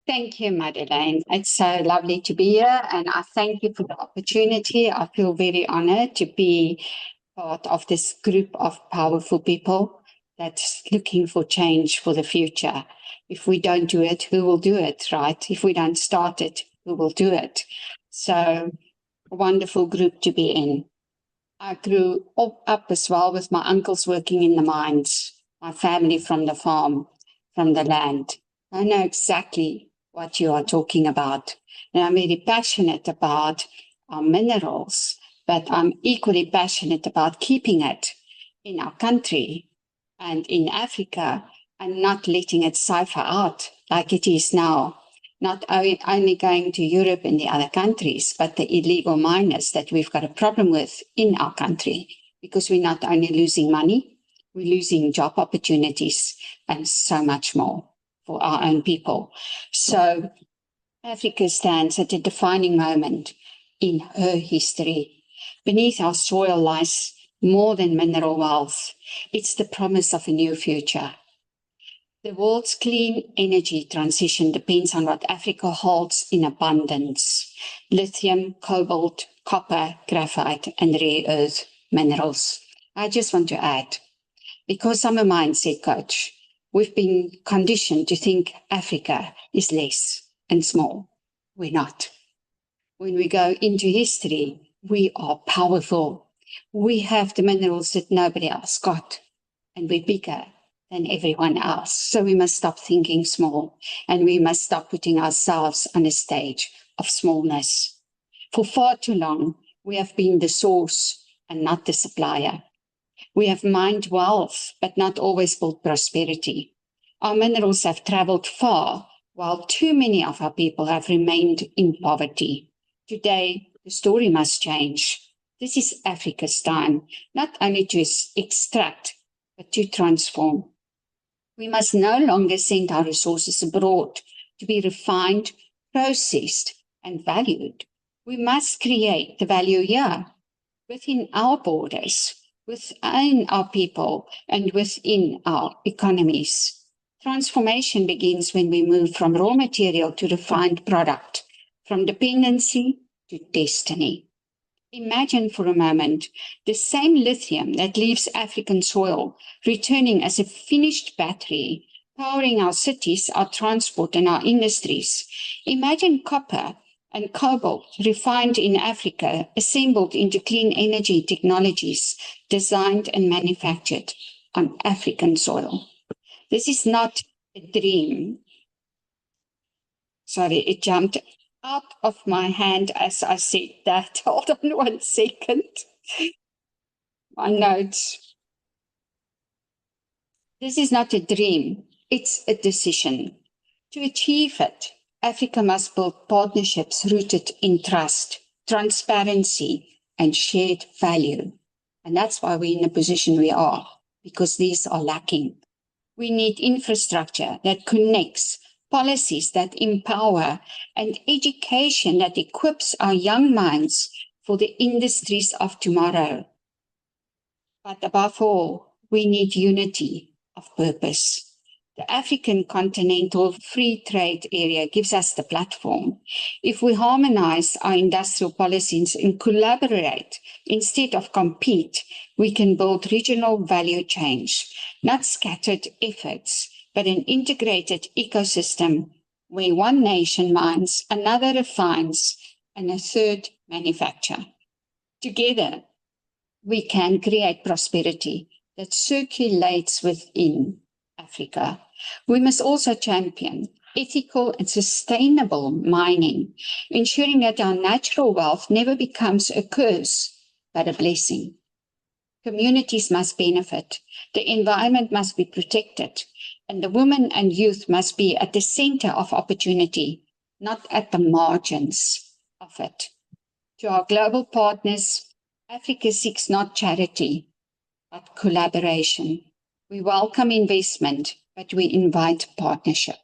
Thank you, Madeleine. It's so lovely to be here, and I thank you for the opportunity. I feel very honored to be part of this group of powerful people that's looking for change for the future. If we don't do it, who will do it, right? If we don't start it, who will do it? So, a wonderful group to be in. I grew up as well with my uncles working in the mines, my family from the farm, from the land. I know exactly what you are talking about. And I'm very passionate about our minerals, but I'm equally passionate about keeping it in our country and in Africa and not letting it cipher out like it is now. Not only going to Europe and the other countries, but the illegal miners that we've got a problem with in our country, because we're not only losing money, we're losing job opportunities and so much more for our own people. So Africa stands at a defining moment in her history. Beneath our soil lies more than mineral wealth. It's the promise of a new future. The world's clean energy transition depends on what Africa holds in abundance: lithium, cobalt, copper, graphite, and rare earth minerals. I just want to add, because I'm a mindset coach, we've been conditioned to think Africa is less and small. We're not. When we go into history, we are powerful. We have the minerals that nobody else got, and we're bigger than everyone else. So we must stop thinking small, and we must stop putting ourselves on a stage of smallness. For far too long, we have been the source and not the supplier. We have mined wealth, but not always built prosperity. Our minerals have traveled far, while too many of our people have remained in poverty. Today, the story must change. This is Africa's time, not only to extract, but to transform. We must no longer send our resources abroad to be refined, processed, and valued. We must create the value here, within our borders, within our people, and within our economies. Transformation begins when we move from raw material to refined product, from dependency to destiny. Imagine for a moment the same lithium that leaves African soil returning as a finished battery, powering our cities, our transport, and our industries. Imagine copper and cobalt refined in Africa, assembled into clean energy technologies, designed and manufactured on African soil. This is not a dream. Sorry, it jumped out of my hand as I said that. Hold on 1 second. My notes. This is not a dream, it's a decision. To achieve it, Africa must build partnerships rooted in trust, transparency, and shared value. And that's why we're in the position we are, because these are lacking. We need infrastructure that connects, policies that empower, and education that equips our young minds for the industries of tomorrow. But above all, we need unity of purpose. The African Continental Free Trade Area gives us the platform. If we harmonize our industrial policies and collaborate instead of compete, we can build regional value change, not scattered efforts, but an integrated ecosystem where one nation mines, another refines, and a third manufacture. Together, we can create prosperity that circulates within Africa. We must also champion ethical and sustainable mining, ensuring that our natural wealth never becomes a curse, but a blessing. Communities must benefit, the environment must be protected, and the women and youth must be at the center of opportunity, not at the margins of it. To our global partners, Africa seeks not charity, but collaboration. We welcome investment, but we invite partnership.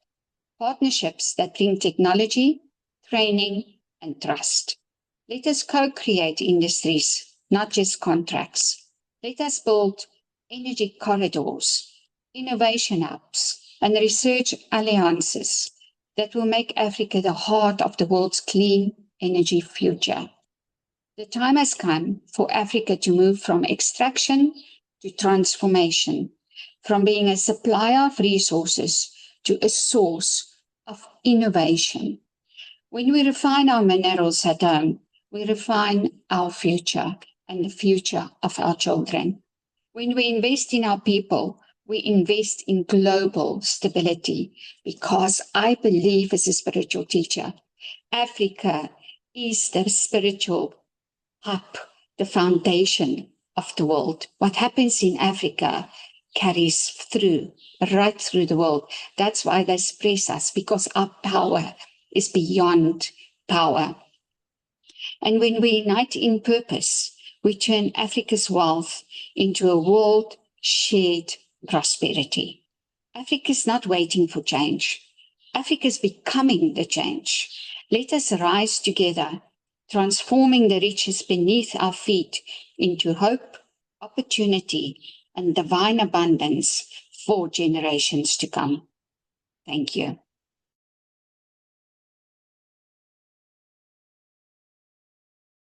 Partnerships that bring technology, training, and trust. Let us co-create industries, not just contracts. Let us build energy corridors, innovation hubs, and research alliances that will make Africa the heart of the world's clean energy future. The time has come for Africa to move from extraction to transformation, from being a supplier of resources to a source of innovation. When we refine our minerals at home, we refine our future and the future of our children. When we invest in our people, we invest in global stability, because I believe, as a spiritual teacher, Africa is the spiritual hub, the foundation of the world. What happens in Africa carries through, right through the world. That's why they suppress us, because our power is beyond power. And when we unite in purpose, we turn Africa's wealth into a world-shared prosperity. Africa is not waiting for change. Africa is becoming the change. Let us rise together, transforming the riches beneath our feet into hope, opportunity, and divine abundance for generations to come. Thank you.